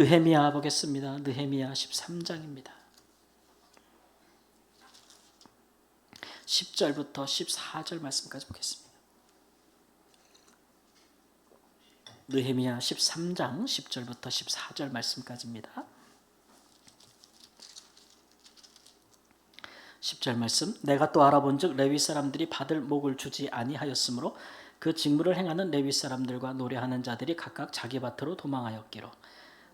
느헤미야 보겠습니다. 느헤미야 13장입니다. 10절부터 14절 말씀까지 보겠습니다. 느헤미야 13장 10절부터 14절 말씀까지입니다. 10절 말씀. 내가 또 알아본즉 레위 사람들이 받을 목을 주지 아니하였으므로 그 직무를 행하는 레위 사람들과 노래하는 자들이 각각 자기 밭으로 도망하였기로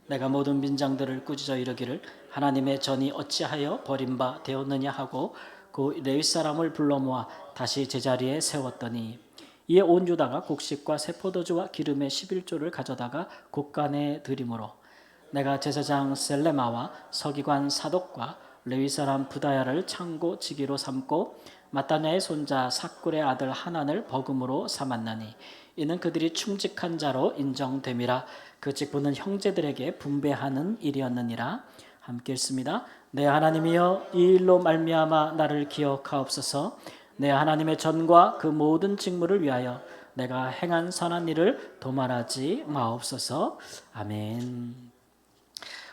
내가 모든 민장들을 꾸짖어 이르기를 하나님의 전이 어찌하여 버림바 되었느냐 하고 그 레위 사람을 불러 모아 다시 제자리에 세웠더니 이에 온 유다가 곡식과 새 포도주와 기름의 11조를 가져다가 곡간에 드림으로 내가 제사장 셀레마와 서기관 사독과 레위 사람 부다야를 창고 지기로 삼고 마따냐의 손자 삭굴의 아들 하난을 버금으로 삼았나니 이는 그들이 충직한 자로 인정됨이라. 그 직분은 형제들에게 분배하는 일이었느니라. 함께 읽습니다. 내 하나님이여 이 일로 말미암아 나를 기억하옵소서. 내 하나님의 전과 그 모든 직무를 위하여 내가 행한 선한 일을 도말하지 마옵소서. 아멘.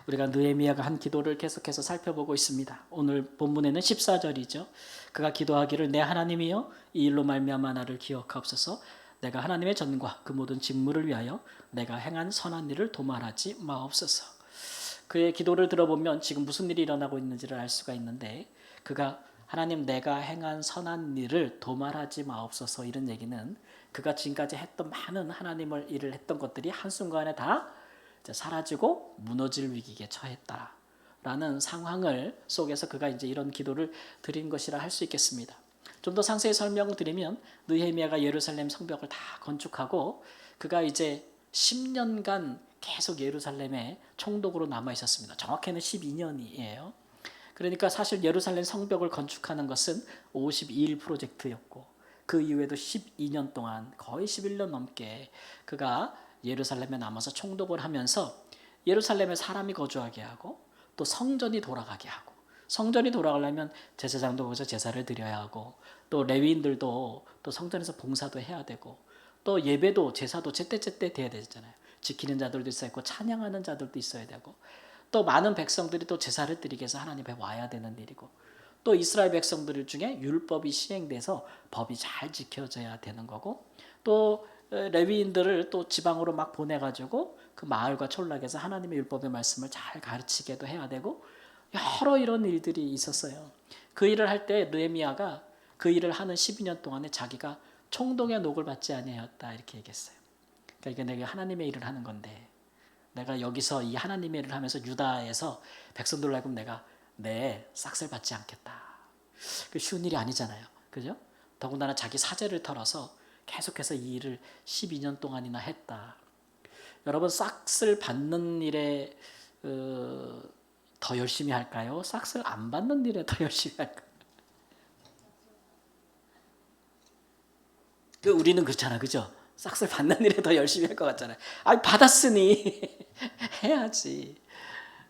우리가 느헤미야가 한 기도를 계속해서 살펴보고 있습니다. 오늘 본문에는 14절이죠. 그가 기도하기를 내 하나님이여 이 일로 말미암아 나를 기억하옵소서. 내가 하나님의 전과 그 모든 직무를 위하여 내가 행한 선한 일을 도말하지 마옵소서. 그의 기도를 들어보면 지금 무슨 일이 일어나고 있는지를 알 수가 있는데, 그가 하나님 내가 행한 선한 일을 도말하지 마옵소서, 이런 얘기는 그가 지금까지 했던 많은 하나님을 일을 했던 것들이 한순간에 다 사라지고 무너질 위기에 처했다라는 상황을 속에서 그가 이제 이런 기도를 드린 것이라 할 수 있겠습니다. 좀 더 상세히 설명을 드리면 느헤미야가 예루살렘 성벽을 다 건축하고 그가 이제 10년간 계속 예루살렘에 총독으로 남아 있었습니다. 정확히는 12년이에요. 그러니까 사실 예루살렘 성벽을 건축하는 것은 52일 프로젝트였고 그 이후에도 12년 동안 거의 11년 넘게 그가 예루살렘에 남아서 총독을 하면서 예루살렘에 사람이 거주하게 하고 또 성전이 돌아가게 하고, 성전이 돌아가려면 제사장도 거기서 제사를 드려야 하고 또 레위인들도 또 성전에서 봉사도 해야 되고 또 예배도 제사도 제때제때 돼야 되잖아요. 지키는 자들도 있어야 있고 찬양하는 자들도 있어야 되고 또 많은 백성들이 또 제사를 드리기 위해서 하나님 앞에 와야 되는 일이고 또 이스라엘 백성들 중에 율법이 시행돼서 법이 잘 지켜져야 되는 거고 또 레위인들을 또 지방으로 막 보내가지고 그 마을과 촌락에서 하나님의 율법의 말씀을 잘 가르치게도 해야 되고 여러 이런 일들이 있었어요. 그 일을 할 때 느헤미야가 그 일을 하는 12년 동안에 자기가 총독의 녹을 받지 아니하였다 이렇게 얘기했어요. 그러니까 내가 하나님의 일을 하는 건데 내가 여기서 이 하나님의 일을 하면서 유다에서 백성들로 하여금 내가 내 싹쓸 받지 않겠다. 그 쉬운 일이 아니잖아요. 그죠? 더군다나 자기 사제를 털어서 계속해서 이 일을 12년 동안이나 했다. 여러분 싹쓸 받는 일에 더 열심히 할까요? 싹쓸 안 받는 일에 더 열심히 할까요? 우리는 그렇잖아, 그죠? 싹쓸 받는 일에 더 열심히 할 것 같잖아요. 아니 받았으니 해야지.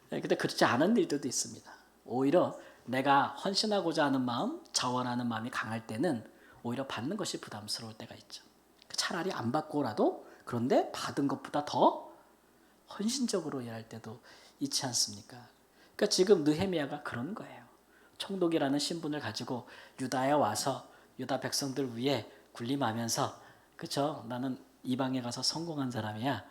근데 그렇지 않은 일들도 있습니다. 오히려 내가 헌신하고자 하는 마음, 자원하는 마음이 강할 때는 오히려 받는 것이 부담스러울 때가 있죠. 차라리 안 받고라도 그런데 받은 것보다 더 헌신적으로 일할 때도 있지 않습니까? 그러니까 지금 느헤미야가 그런 거예요. 총독이라는 신분을 가지고 유다에 와서 유다 백성들 위해 군림하면서, 그렇죠? 나는 이방에 가서 성공한 사람이야.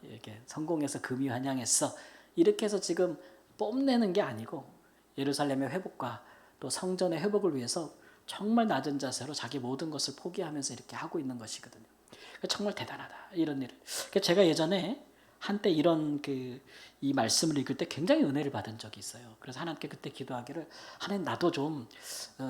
이렇게 성공해서 금이 환영했어. 이렇게 해서 지금 뽐내는 게 아니고 예루살렘의 회복과 또 성전의 회복을 위해서 정말 낮은 자세로 자기 모든 것을 포기하면서 이렇게 하고 있는 것이거든요. 정말 대단하다 이런 일을. 제가 예전에 한때 이런 이 말씀을 읽을 때 굉장히 은혜를 받은 적이 있어요. 그래서 하나님께 그때 기도하기를 하나님 나도 좀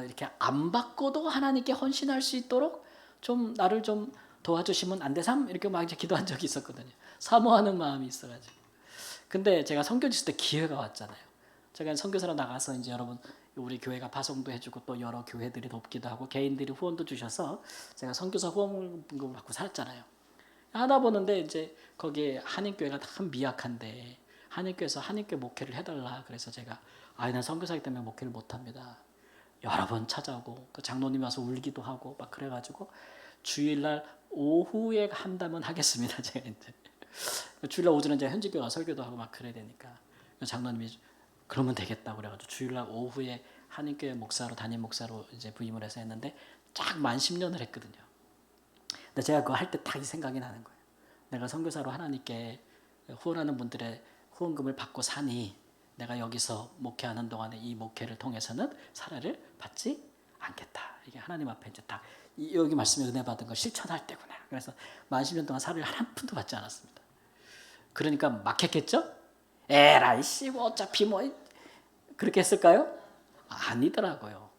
이렇게 안 받고도 하나님께 헌신할 수 있도록 좀 나를 좀 도와주시면 안 되삼? 이렇게 막 이제 기도한 적이 있었거든요. 사모하는 마음이 있어가지고. 근데 제가 선교 있을 때 기회가 왔잖아요. 제가 선교사로 나가서 이제 여러분 우리 교회가 파송도 해주고 또 여러 교회들이 돕기도 하고 개인들이 후원도 주셔서 제가 선교사 후원금을 받고 살았잖아요. 하다 보는데 이제 거기에 한인교회가 참 미약한데 한인교회에서 한인교회 목회를 해달라 그래서 제가 난 선교사이기 때문에 목회를 못합니다. 여러 번 찾아오고 그 장로님이 와서 울기도 하고 막 그래가지고 주일날 오후에 한다면 하겠습니다. 제가 이제 주일날 오전에 이제 현지교회 가 설교도 하고 막 그래야 되니까 장로님이 그러면 되겠다 그래가지고 주일날 오후에 한인교회 목사로 담임 목사로 이제 부임을 해서 했는데 쫙 만 10년을 했거든요. 근데 제가 그거 할 때 딱 이 생각이 나는 거예요. 내가 선교사로 하나님께 후원하는 분들의 후원금을 받고 사니 내가 여기서 목회하는 동안에 이 목회를 통해서는 사례를 받지 않겠다. 이게 하나님 앞에 이제 딱 여기 말씀에 은혜 받은 거 실천할 때구나. 그래서 만 10년 동안 사례를 한 푼도 받지 않았습니다. 그러니까 막혔겠죠? 에라이 씨 뭐 어차피 뭐 그렇게 했을까요? 아니더라고요.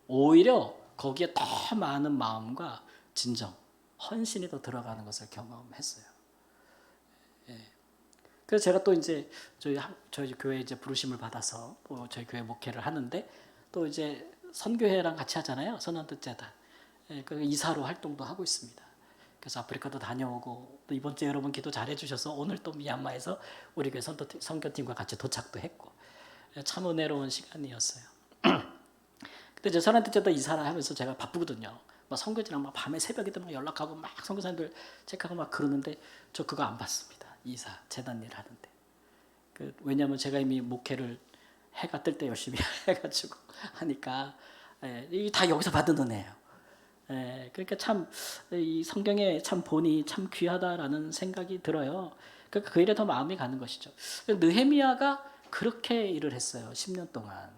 오히려 거기에 더 많은 마음과 진정, 헌신이 더 들어가는 것을 경험했어요. 예. 그래서 제가 또 이제 저희 교회 이제 부르심을 받아서 또 저희 교회 목회를 하는데 또 이제 선교회랑 같이 하잖아요. 선언뜻제단. 예, 그 이사로 활동도 하고 있습니다. 그래서 아프리카도 다녀오고 또 이번 주에 여러분 기도 잘해 주셔서 오늘 또 미얀마에서 우리 교회 선교팀과 같이 도착도 했고 참 은혜로운 시간이었어요. 근데 이제 선언뜻제단 이사를 하면서 제가 바쁘거든요. 막 선교지랑 막 밤에 새벽에도 막 연락하고 막 선교사님들 체크하고 막 그러는데 저 그거 안 받습니다. 이사 재단 일 하는데 왜냐하면 제가 이미 목회를 해가 뜰 때 열심히 해가지고 하니까 이게 다 여기서 받은 은혜예요. 그러니까 참 이 성경에 참 본이 참 귀하다라는 생각이 들어요. 그러니까 그 일에 더 마음이 가는 것이죠. 느헤미야가 그렇게 일을 했어요. 10년 동안.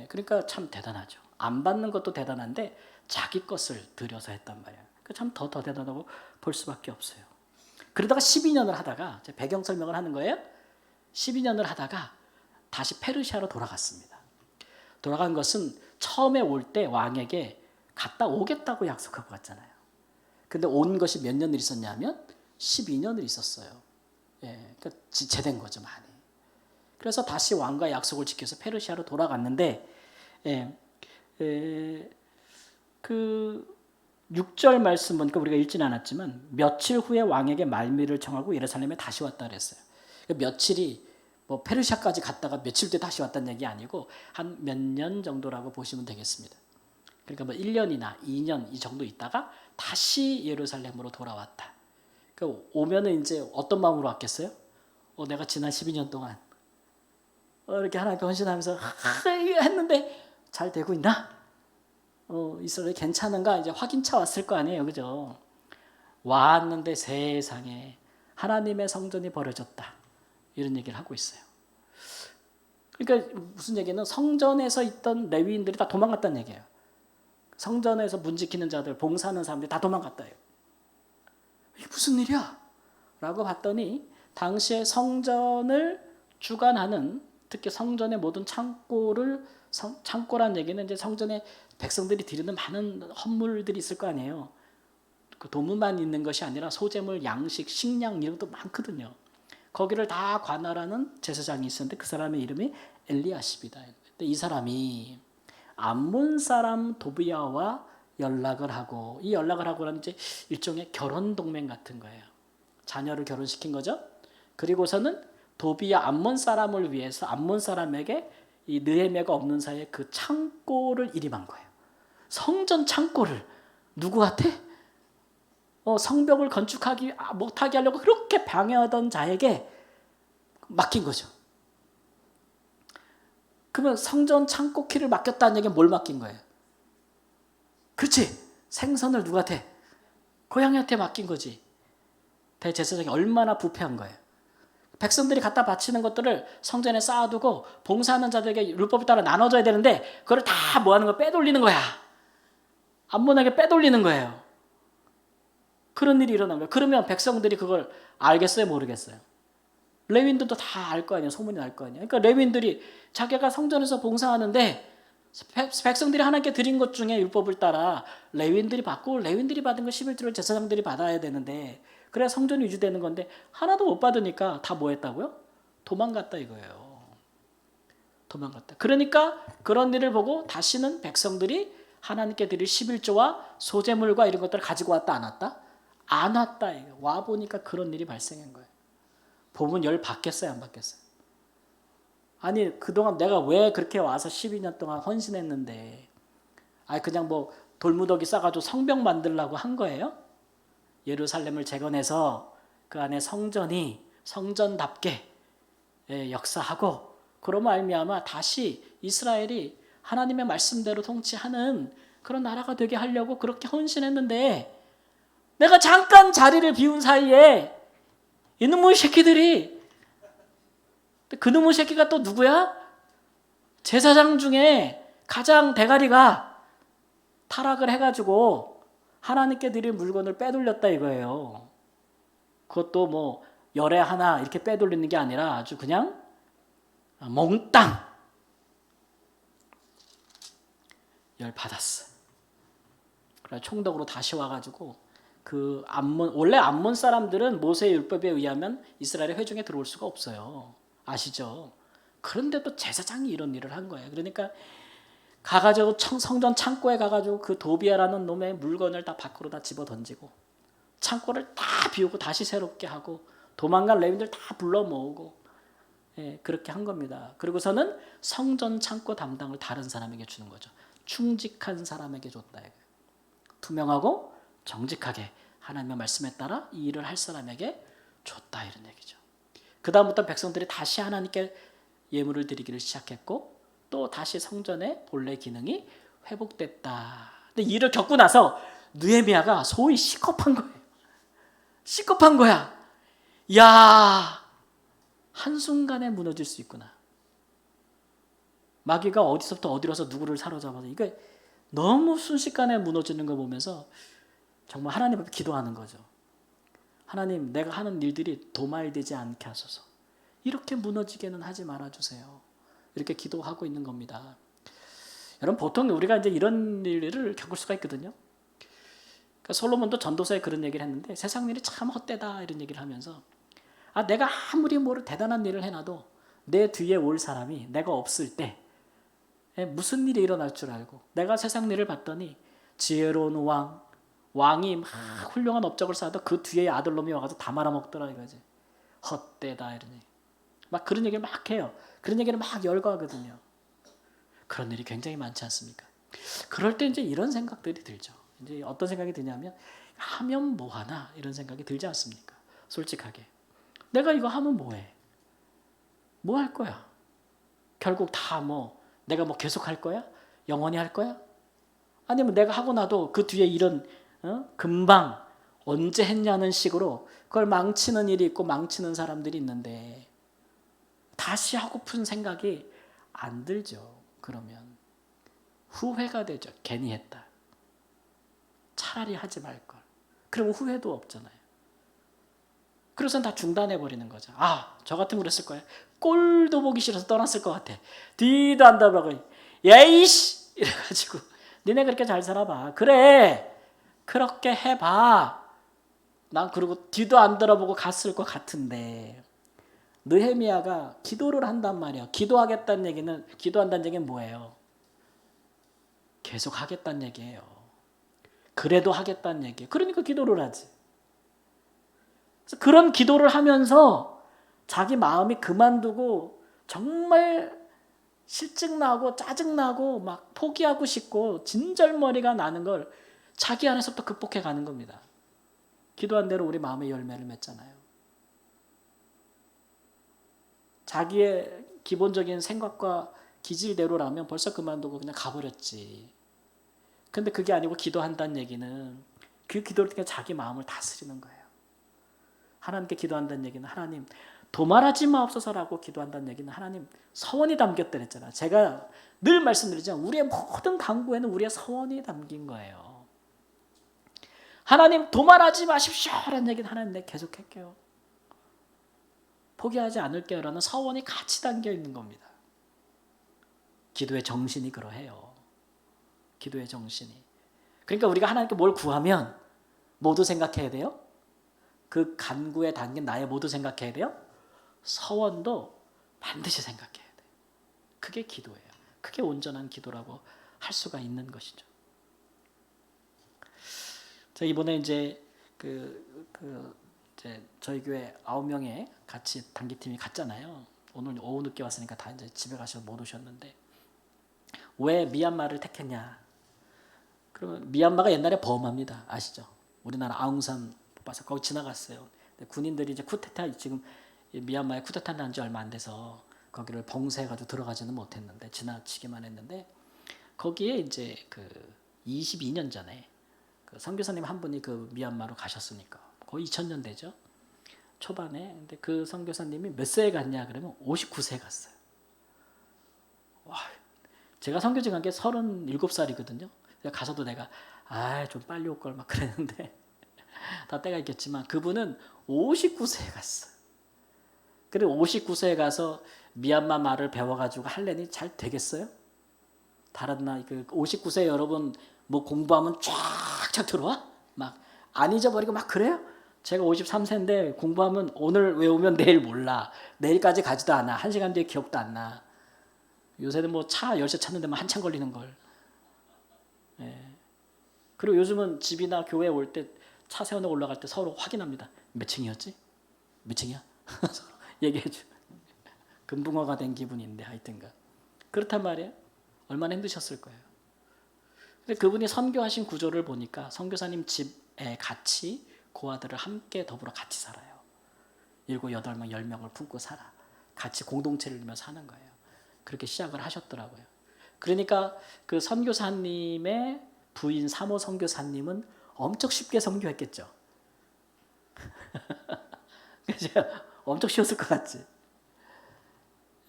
그러니까 참 대단하죠. 안 받는 것도 대단한데 자기 것을 들여서 했단 말이에요. 참 더 대단하다고 볼 수밖에 없어요. 그러다가 12년을 하다가 제 배경 설명을 하는 거예요. 12년을 하다가 다시 페르시아로 돌아갔습니다. 돌아간 것은 처음에 올 때 왕에게 갔다 오겠다고 약속하고 갔잖아요. 근데 온 것이 몇 년을 있었냐면 12년을 있었어요. 그러니까 지체된 거죠, 많이. 그래서 다시 왕과 약속을 지켜서 페르시아로 돌아갔는데 그 6절 말씀 보니까 우리가 읽지는 않았지만 며칠 후에 왕에게 말미를 청하고 예루살렘에 다시 왔다 그랬어요. 며칠이 뭐 페르시아까지 갔다가 며칠 뒤에 다시 왔다는 얘기 아니고 한 몇 년 정도라고 보시면 되겠습니다. 그러니까 뭐 1년이나 2년 이 정도 있다가 다시 예루살렘으로 돌아왔다. 그러니까 오면은 이제 어떤 마음으로 왔겠어요? 내가 지난 12년 동안 이렇게 하나님께 헌신하면서 했는데 잘 되고 있나? 이스라엘 괜찮은가? 이제 확인차 왔을 거 아니에요, 그죠? 왔는데 세상에 하나님의 성전이 버려졌다. 이런 얘기를 하고 있어요. 그러니까 무슨 얘기는 성전에서 있던 레위인들이 다 도망갔다는 얘기예요. 성전에서 문 지키는 자들, 봉사하는 사람들이 다 도망갔다요. 이게 무슨 일이야? 라고 봤더니 당시에 성전을 주관하는 특히 성전의 모든 창고란 얘기는 이제 성전에 백성들이 드리는 많은 헌물들이 있을 거 아니에요. 그 도문만 있는 것이 아니라 소재물, 양식, 식량 이런 것도 많거든요. 거기를 다 관할하는 제사장이 있었는데 그 사람의 이름이 엘리야십이다. 근데 이 사람이 암몬 사람 도비야와 연락을 하고 이 연락을 하고는 이제 일종의 결혼 동맹 같은 거예요. 자녀를 결혼시킨 거죠. 그리고서는 도비야 암몬 사람을 위해서 암몬 사람에게 이 느헤미야가 없는 사이에 그 창고를 일임한 거예요. 성전 창고를 누구한테? 성벽을 건축하기 못하게 하려고 그렇게 방해하던 자에게 맡긴 거죠. 그러면 성전 창고 키를 맡겼다는 얘기는 뭘 맡긴 거예요? 그렇지. 생선을 누구한테? 고양이한테 맡긴 거지. 대제사장이 얼마나 부패한 거예요. 백성들이 갖다 바치는 것들을 성전에 쌓아두고 봉사하는 자들에게 율법에 따라 나눠줘야 되는데 그걸 다 뭐 하는 거야? 빼돌리는 거야. 암몬에게 빼돌리는 거예요. 그런 일이 일어난 거예요. 그러면 백성들이 그걸 알겠어요? 모르겠어요? 레위인들도 다 알 거 아니에요. 소문이 날 거 아니에요. 그러니까 레위인들이 자기가 성전에서 봉사하는데 백성들이 하나님께 드린 것 중에 율법을 따라 레위인들이 받고 레위인들이 받은 거 11조를 제사장들이 받아야 되는데 그래야 성전이 유지되는 건데 하나도 못 받으니까 다 뭐 했다고요? 도망갔다 이거예요. 도망갔다. 그러니까 그런 일을 보고 다시는 백성들이 하나님께 드릴 11조와 소재물과 이런 것들을 가지고 왔다 안 왔다? 안 왔다. 와 보니까 그런 일이 발생한 거예요. 보면 열 받겠어요, 안 받겠어요? 아니 그동안 내가 왜 그렇게 와서 12년 동안 헌신했는데 그냥 뭐 돌무더기 싸가지고 성벽 만들려고 한 거예요? 예루살렘을 재건해서 그 안에 성전이 성전답게 역사하고 그로 말미암아 다시 이스라엘이 하나님의 말씀대로 통치하는 그런 나라가 되게 하려고 그렇게 헌신했는데 내가 잠깐 자리를 비운 사이에 이놈의 새끼들이 그놈의 새끼가 또 누구야? 제사장 중에 가장 대가리가 타락을 해가지고 하나님께 드릴 물건을 빼돌렸다 이거예요. 그것도 뭐 열에 하나 이렇게 빼돌리는 게 아니라 아주 그냥 몽땅 열 받았어. 그래 총독으로 다시 와가지고 그 원래 암몬 사람들은 모세의 율법에 의하면 이스라엘의 회중에 들어올 수가 없어요. 아시죠? 그런데도 제사장이 이런 일을 한 거예요. 그러니까 가가지고 성전 창고에 가가지고 그 도비아라는 놈의 물건을 다 밖으로 다 집어 던지고 창고를 다 비우고 다시 새롭게 하고 도망간 레위인들 다 불러 모으고 그렇게 한 겁니다. 그리고서는 성전 창고 담당을 다른 사람에게 주는 거죠. 충직한 사람에게 줬다. 투명하고 정직하게 하나님의 말씀에 따라 이 일을 할 사람에게 줬다 이런 얘기죠. 그 다음부터 백성들이 다시 하나님께 예물을 드리기를 시작했고 또 다시 성전의 본래 기능이 회복됐다. 근데 이 일을 겪고 나서 느헤미야가 소위 시겁한 거예요. 시겁한 거야. 야, 한순간에 무너질 수 있구나. 마귀가 어디서부터 어디로서 누구를 사로잡아서 이거 너무 순식간에 무너지는 걸 보면서 정말 하나님 앞에 기도하는 거죠. 하나님, 내가 하는 일들이 도말되지 않게 하소서. 이렇게 무너지게는 하지 말아주세요. 이렇게 기도하고 있는 겁니다. 여러분, 보통 우리가 이제 이런 일을 겪을 수가 있거든요. 그러니까 솔로몬도 전도서에 그런 얘기를 했는데 세상 일이 참 헛되다 이런 얘기를 하면서 내가 아무리 대단한 일을 해놔도 내 뒤에 올 사람이 내가 없을 때 무슨 일이 일어날 줄 알고 내가 세상 일을 봤더니 지혜로운 왕이 막 훌륭한 업적을 쌓아도 그 뒤에 아들놈이 와가지고 다 말아먹더라 이거지. 헛되다 이러니 막 그런 얘기를 막 해요. 그런 얘기를 막 열거하거든요. 그런 일이 굉장히 많지 않습니까? 그럴 때 이제 이런 생각들이 들죠. 이제 어떤 생각이 드냐면 하면 뭐하나 이런 생각이 들지 않습니까? 솔직하게 내가 이거 하면 뭐해? 뭐 할 거야? 결국 다 내가 계속 할 거야? 영원히 할 거야? 아니면 내가 하고 나도 그 뒤에 이런 금방 언제 했냐는 식으로 그걸 망치는 일이 있고 망치는 사람들이 있는데 다시 하고픈 생각이 안 들죠. 그러면 후회가 되죠. 괜히 했다. 차라리 하지 말걸. 그리고 후회도 없잖아요. 그래서 다 중단해버리는 거죠. 저 같으면 그랬을 거야. 꼴도 보기 싫어서 떠났을 것 같아. 뒤도 안 돌아보고 야이씨 이래가지고 니네 그렇게 잘 살아봐. 그래 그렇게 해봐. 난 그리고 뒤도 안 돌아보고 갔을 것 같은데 느헤미야가 기도를 한단 말이야. 기도한다는 얘기는 뭐예요? 계속 하겠다는 얘기예요. 그래도 하겠다는 얘기예요. 그러니까 기도를 하지. 그래서 그런 기도를 하면서 자기 마음이 그만두고 정말 실증나고 짜증나고 막 포기하고 싶고 진절머리가 나는 걸 자기 안에서부터 극복해 가는 겁니다. 기도한 대로 우리 마음의 열매를 맺잖아요. 자기의 기본적인 생각과 기질대로라면 벌써 그만두고 그냥 가버렸지. 근데 그게 아니고 기도한다는 얘기는 그 기도를 통해 자기 마음을 다스리는 거예요. 하나님께 기도한다는 얘기는 하나님 도말하지 마옵소서라고 기도한다는 얘기는 하나님 서원이 담겼다 그랬잖아요. 제가 늘 말씀드리지만 우리의 모든 간구에는 우리의 서원이 담긴 거예요. 하나님 도말하지 마십시오 라는 얘기는 하나님 내가 계속할게요. 포기하지 않을게요 라는 서원이 같이 담겨 있는 겁니다. 기도의 정신이 그러해요. 기도의 정신이. 그러니까 우리가 하나님께 뭘 구하면 모두 생각해야 돼요. 그 간구에 담긴 나의 모두 생각해야 돼요. 서원도 반드시 생각해야 돼요. 그게 기도예요. 그게 온전한 기도라고 할 수가 있는 것이죠. 자, 이번에 이제 이제 저희 교회 9명의 같이 단기팀이 갔잖아요. 오늘 오후 늦게 왔으니까 다 이제 집에 가셔서 못 오셨는데 왜 미얀마를 택했냐? 그러면 미얀마가 옛날에 범합니다. 아시죠? 우리나라 아웅산 뽑아서 거기 지나갔어요. 군인들이 이제 쿠데타 지금 미얀마에 쿠데타 난 지 얼마 안 돼서 거기를 봉쇄해가지고 들어가지는 못했는데 지나치기만 했는데 거기에 이제 그 22년 전에 그 선교사님 한 분이 그 미얀마로 가셨으니까 거의 2000년대죠. 초반에. 근데 그 선교사님이 몇 세에 갔냐 그러면 59세에 갔어요. 와, 제가 선교직 간 게 37살이거든요. 가서도 내가 좀 빨리 올 걸 막 그랬는데 다 때가 있겠지만 그분은 59세에 갔어요. 그리고 59세에 가서 미얀마 말을 배워가지고 할래니 잘 되겠어요? 다른 나 그 59세 여러분 뭐 공부하면 쫙쫙 들어와? 막 안 잊어버리고 막 그래요? 제가 53세인데 공부하면 오늘 외우면 내일 몰라. 내일까지 가지도 않아. 1시간 뒤에 기억도 안 나. 요새는 뭐 차 열쇠 찾는 데만 한참 걸리는 걸. 예. 그리고 요즘은 집이나 교회 올 때 차 세워놓고 올라갈 때 서로 확인합니다. 몇 층이었지? 몇 층이야? 서로 얘기해줘. 금붕어가 된 기분인데 하여튼가. 그렇단 말이에요. 얼마나 힘드셨을 거예요. 근데 그분이 선교하신 구조를 보니까 선교사님 집에 같이 고아들을 함께 더불어 같이 살아요. 7, 8명, 10명을 품고 살아. 같이 공동체를 이루며 사는 거예요. 그렇게 시작을 하셨더라고요. 그러니까 그 선교사님의 부인 사모 선교사님은 엄청 쉽게 선교했겠죠. 그죠? 엄청 쉬웠을 것 같지?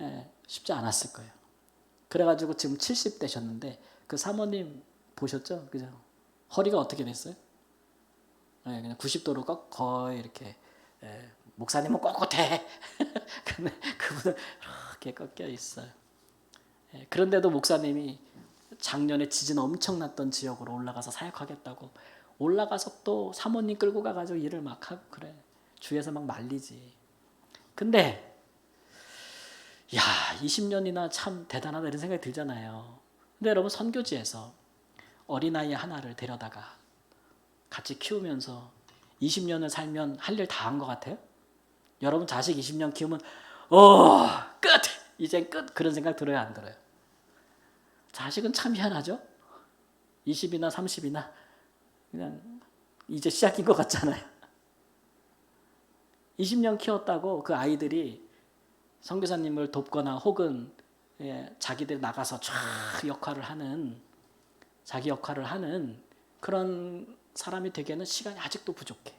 예, 쉽지 않았을 거예요. 그래가지고 지금 70 되셨는데 그 사모님 보셨죠? 그죠? 허리가 어떻게 됐어요? 예, 그냥 90도로 거의 이렇게 목사님은 꼿꼿해. 근데 그분은 이렇게 꺾여 있어요. 예, 그런데도 목사님이 작년에 지진 엄청 났던 지역으로 올라가서 사역하겠다고 올라가서 또 사모님 끌고 가가지고 일을 막 하고 그래. 주위에서 막 말리지. 근데 야 20년이나 참 대단하다 이런 생각이 들잖아요. 근데 여러분 선교지에서 어린아이 하나를 데려다가 같이 키우면서 20년을 살면 할 일 다 한 것 같아요? 여러분 자식 20년 키우면 끝! 이제 끝! 그런 생각 들어요 안 들어요? 자식은 참 희한하죠? 20이나 30이나 그냥 이제 시작인 것 같잖아요. 20년 키웠다고 그 아이들이 선교사님을 돕거나 혹은 자기들 나가서 쫙 역할을 하는 자기 역할을 하는 그런 사람이 되기에는 시간이 아직도 부족해.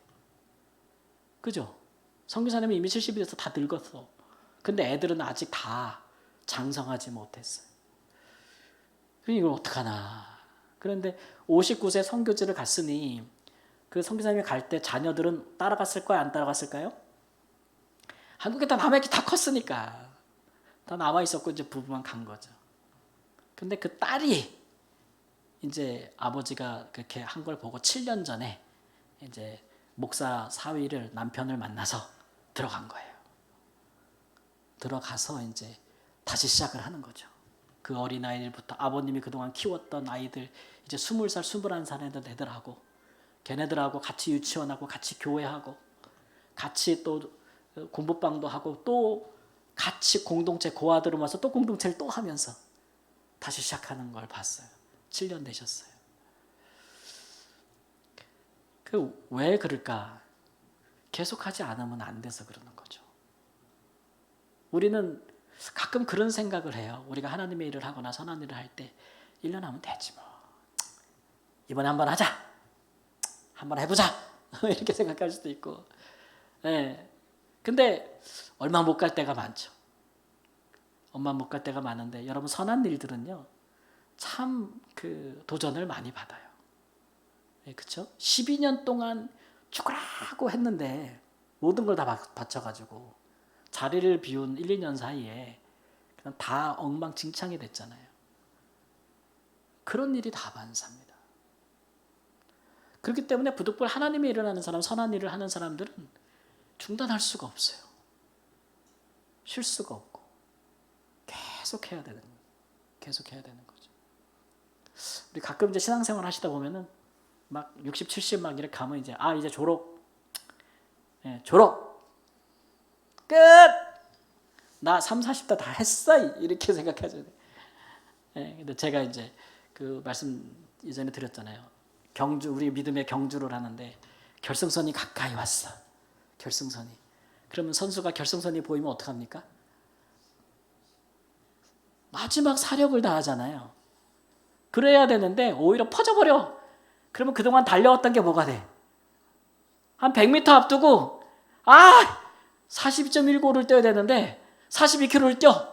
그죠? 선교사님은 이미 70이 돼서 다 늙었어. 근데 애들은 아직 다 장성하지 못했어요. 그럼 이걸 어떡하나. 그런데 59세 선교지를 갔으니 그 선교사님이 갈 때 자녀들은 따라갔을 거야 안 따라갔을까요? 한국에 다 남아있기 다 컸으니까 다 남아있었고 이제 부부만 간 거죠. 근데 그 딸이 이제 아버지가 그렇게 한 걸 보고 7년 전에 이제 목사 사위를 남편을 만나서 들어간 거예요. 들어가서 이제 다시 시작을 하는 거죠. 그 어린아이들부터 아버님이 그동안 키웠던 아이들 이제 20살, 21살 애들하고 걔네들하고 같이 유치원하고 같이 교회하고 같이 또 공부방도 하고 또 같이 공동체 고아들을 모아서 또 공동체를 또 하면서 다시 시작하는 걸 봤어요. 7년 되셨어요. 왜 그럴까? 계속하지 않으면 안 돼서 그러는 거죠. 우리는 가끔 그런 생각을 해요. 우리가 하나님의 일을 하거나 선한 일을 할 때 1년 하면 되지 뭐. 이번에 한번 하자. 한번 해보자. 이렇게 생각할 수도 있고. 네. 근데 얼마 못 갈 때가 많죠. 얼마 못 갈 때가 많은데 여러분 선한 일들은요. 참 그 도전을 많이 받아요. 네, 그렇죠? 12년 동안 죽으라고 했는데 모든 걸 다 바쳐가지고 자리를 비운 1, 2년 사이에 그냥 다 엉망진창이 됐잖아요. 그런 일이 다 많습니다. 그렇기 때문에 부득불 하나님의 일을 하는 사람, 선한 일을 하는 사람들은 중단할 수가 없어요. 쉴 수가 없고 계속 해야 되는 거예요. 계속 해야 되는 거죠. 우리 가끔 이제 신앙생활 하시다 보면은 막 60, 70 막 이렇게 가면 이제 이제 졸업, 졸업, 끝. 나 3, 40대 다 했어 이렇게 생각하죠. 근데 제가 이제 그 말씀 예전에 드렸잖아요. 우리 믿음의 경주를 하는데 결승선이 가까이 왔어. 결승선이. 그러면 선수가 결승선이 보이면 어떡합니까? 마지막 사력을 다하잖아요. 그래야 되는데 오히려 퍼져버려. 그러면 그동안 달려왔던 게 뭐가 돼? 한 100m 앞두고 42.195를 뛰어야 되는데 42km를 뛰어.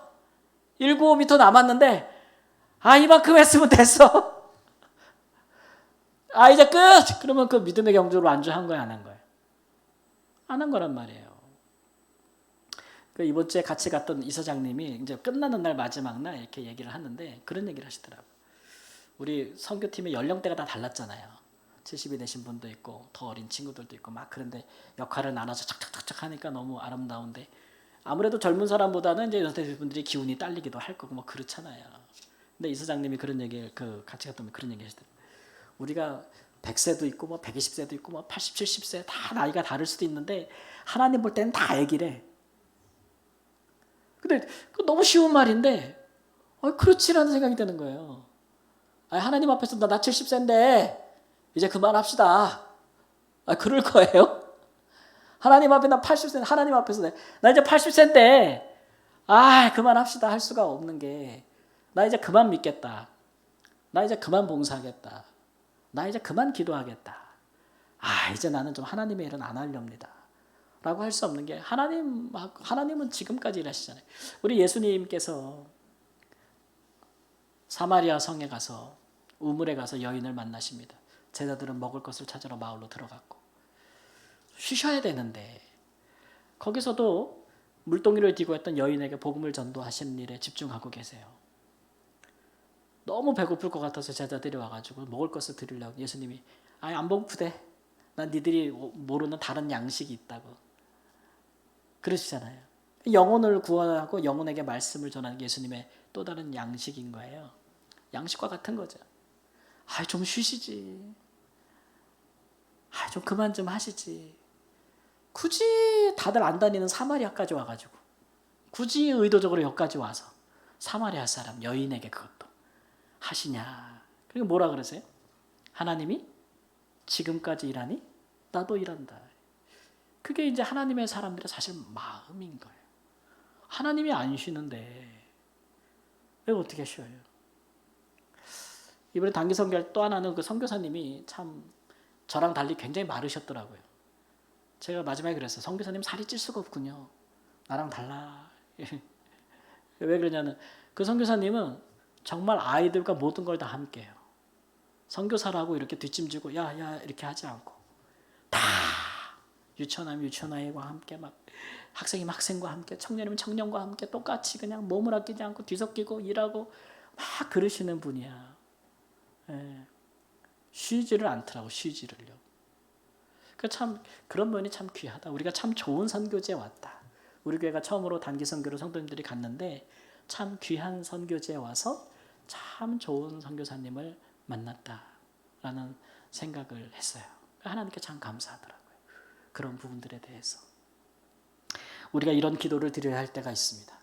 195m 남았는데 이만큼 했으면 됐어. 이제 끝! 그러면 그 믿음의 경주로 안주한 거야, 안 한 거야? 안 한 거란 말이에요. 그 이번 주에 같이 갔던 이사장님이 이제 끝나는 날 마지막 날 이렇게 얘기를 하는데 그런 얘기를 하시더라고요. 우리 선교팀의 연령대가 다 달랐잖아요. 70이 되신 분도 있고 더 어린 친구들도 있고 막 그런데 역할을 나눠서 착착착착 하니까 너무 아름다운데 아무래도 젊은 사람보다는 이제 연세 분들이 기운이 딸리기도 할 거고 뭐 그렇잖아요. 근데 이사장님이 그런 얘기를 같이 갔던 분 그런 얘기 하시더라고요. 우리가 100세도 있고 뭐 120세도 있고 뭐 80, 70세 다 나이가 다를 수도 있는데 하나님 볼 때는 다 애기래. 근데 너무 쉬운 말인데 그렇지라는 생각이 드는 거예요. 하나님 앞에서 나 70세인데 이제 그만합시다. 그럴 거예요? 하나님 앞에 나 80세, 하나님 앞에서 나 이제 80세인데 그만합시다 할 수가 없는 게 나 이제 그만 믿겠다. 나 이제 그만 봉사하겠다. 나 이제 그만 기도하겠다. 이제 나는 좀 하나님의 일은 안 하렵니다. 라고 할 수 없는 게 하나님은 지금까지 일하시잖아요. 우리 예수님께서 사마리아 성에 가서 우물에 가서 여인을 만나십니다. 제자들은 먹을 것을 찾으러 마을로 들어갔고 쉬셔야 되는데 거기서도 물동이를 뒤고 했던 여인에게 복음을 전도하시는 일에 집중하고 계세요. 너무 배고플 것 같아서 제자들이 와가지고 먹을 것을 드리려고 예수님이 안 배고프대. 난 니들이 모르는 다른 양식이 있다고. 그러시잖아요. 영혼을 구원하고 영혼에게 말씀을 전하는 게 예수님의 또 다른 양식인 거예요. 양식과 같은 거죠. 좀 쉬시지. 좀 그만 좀 하시지. 굳이 다들 안 다니는 사마리아까지 와가지고 굳이 의도적으로 여기까지 와서 사마리아 사람 여인에게 그것도 하시냐. 그리고 뭐라 그러세요? 하나님이 지금까지 일하니 나도 일한다. 그게 이제 하나님의 사람들의 사실 마음인 거예요. 하나님이 안 쉬는데 왜 어떻게 쉬어요? 이번에 단기 선교할 또 하나는 그 선교사님이 참 저랑 달리 굉장히 마르셨더라고요. 제가 마지막에 그랬어요. 선교사님 살이 찔 수가 없군요. 나랑 달라. 왜 그러냐면 그 선교사님은 정말 아이들과 모든 걸 다 함께해요. 선교사라고 이렇게 뒷짐지고 야 이렇게 하지 않고 다 유치원하면 유치원아이와 함께 막 학생이면 학생과 함께 청년이면 청년과 함께 똑같이 그냥 몸을 아끼지 않고 뒤섞이고 일하고 막 그러시는 분이야. 쉬지를 않더라고. 쉬지를요. 참 그런 분이 참 귀하다. 우리가 참 좋은 선교지에 왔다. 우리 교회가 처음으로 단기 선교로 성도님들이 갔는데 참 귀한 선교지에 와서 참 좋은 선교사님을 만났다라는 생각을 했어요. 하나님께 참 감사하더라고요. 그런 부분들에 대해서. 우리가 이런 기도를 드려야 할 때가 있습니다.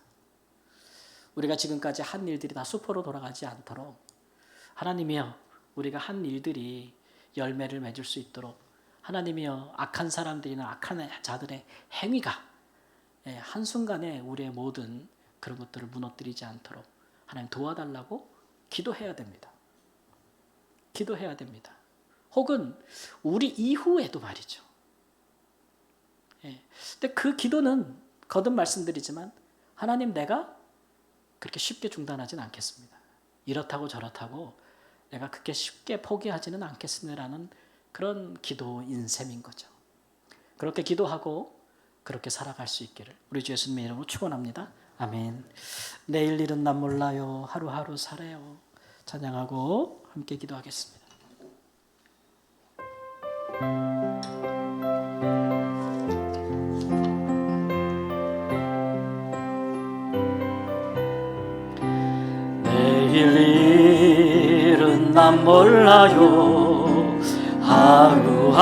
우리가 지금까지 한 일들이 다 수포로 돌아가지 않도록 하나님이여 우리가 한 일들이 열매를 맺을 수 있도록 하나님이여 악한 사람들이나 악한 자들의 행위가 한순간에 우리의 모든 그런 것들을 무너뜨리지 않도록 하나님 도와달라고 기도해야 됩니다. 기도해야 됩니다. 혹은 우리 이후에도 말이죠. 근데 그 기도는 거듭 말씀드리지만 하나님 내가 그렇게 쉽게 중단하지는 않겠습니다. 이렇다고 저렇다고 내가 그렇게 쉽게 포기하지는 않겠습니다라는 그런 기도인 셈인 거죠. 그렇게 기도하고 그렇게 살아갈 수 있기를 우리 주 예수님의 이름으로 축원합니다. 아멘. 내일 일은 난 몰라요. 하루하루 살아요. 찬양하고 함께 기도하겠습니다. 내일 일은 난 몰라요. 하루하루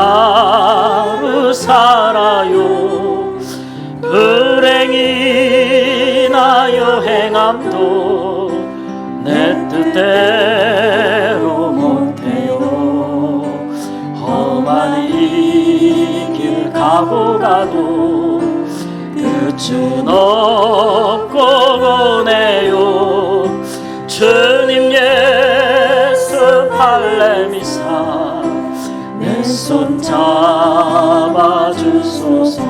살아요. 불행이나 여행함도 내 뜻대로 못해요. 험한 이 길 가운데 타고 가도 끝은 없고 보네요. 주님 예수 할례미사 내 손 잡아주소서.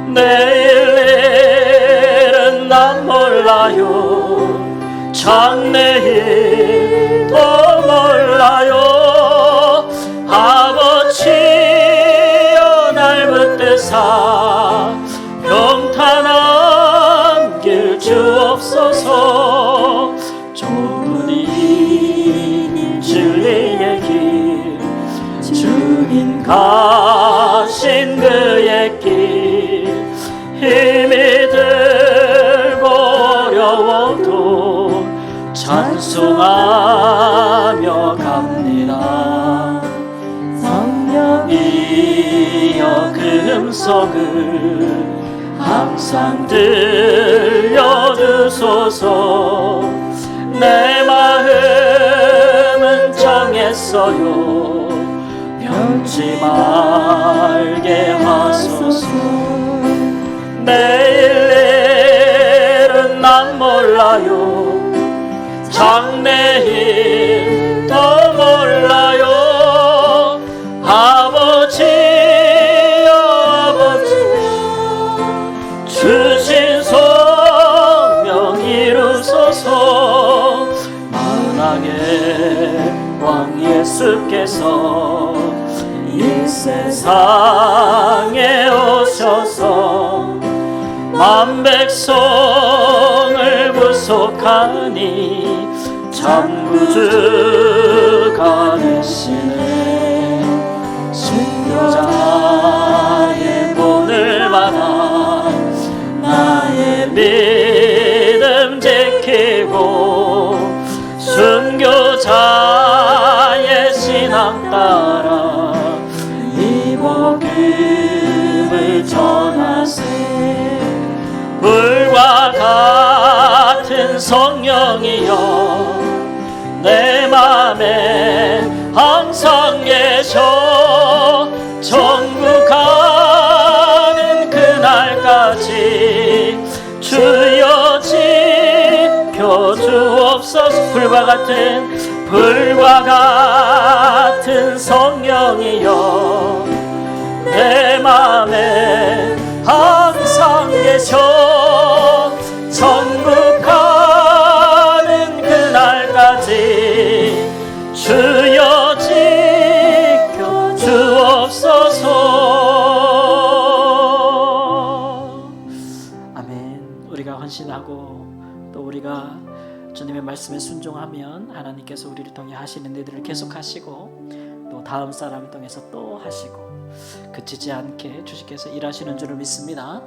내일 일은 난 몰라요. 장래일도 몰라요. 아버지여 날 붙드사 평탄한 길 주옵소서. 좁은 이 진리의 길 주님 가신 그의 길 힘이 들고 어려워도 찬송하며 갑니다. 성령이여 그 음성을 항상 들려주소서. 내 마음은 정했어요. 변치 말게 하소서. 내일 일은 난 몰라요. 장래일도 몰라요. 아버지여 아버지여 주신 소명 이루소서. 만왕의 왕 예수께서 이 세상에 오셔서 만 백성을 구속하니 참 구주가 되시네. 순교자의 본을 받아 나의 믿음 지키고 순교자의 신앙 따라 이 복음을 전하세. 불과 같은 성령이여 내 맘에 항상 계셔. 천국 가는 그날까지 주여 지켜주옵소서. 불과 같은 성령이여 내 맘에 항상 계셔. 천국 가는 그날까지 주여 지켜 주옵소서. 아멘. 우리가 헌신하고 또 우리가 주님의 말씀에 순종하면 하나님께서 우리를 통해 하시는 일들을 계속 하시고 또 다음 사람을 통해서 또 하시고 그치지 않게 주님께서 일하시는 줄을 믿습니다.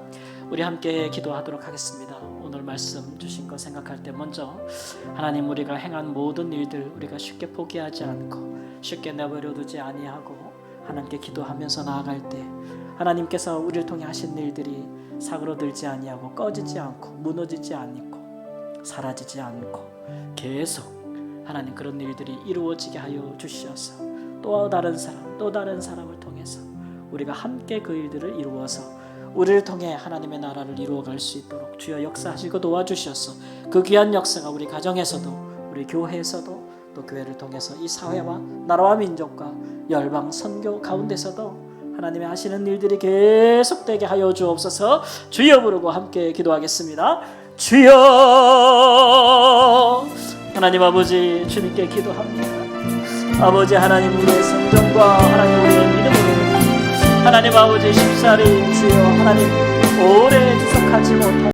우리 함께 기도하도록 하겠습니다. 오늘 말씀 주신 거 생각할 때 먼저 하나님, 우리가 행한 모든 일들 우리가 쉽게 포기하지 않고 쉽게 내버려 두지 아니하고 하나님께 기도하면서 나아갈 때 하나님께서 우리를 통해 하신 일들이 사그러들지 아니하고 꺼지지 않고 무너지지 않고 사라지지 않고 계속 하나님 그런 일들이 이루어지게 하여 주시어서 또 다른 사람을 통해서 우리가 함께 그 일들을 이루어서 우리를 통해 하나님의 나라를 이루어갈 수 있도록 주여 역사하시고 도와주셔서 그 귀한 역사가 우리 가정에서도 우리 교회에서도 또 교회를 통해서 이 사회와 나라와 민족과 열방 선교 가운데서도 하나님의 하시는 일들이 계속되게 하여 주옵소서. 주여 부르고 함께 기도하겠습니다. 주여. 하나님 아버지, 주님께 기도합니다. 아버지 하나님, 우리의 성정과 하나님 우리의 믿음으로 하나님 아버지 쉽사리 주여 하나님 오래 지속하지 못한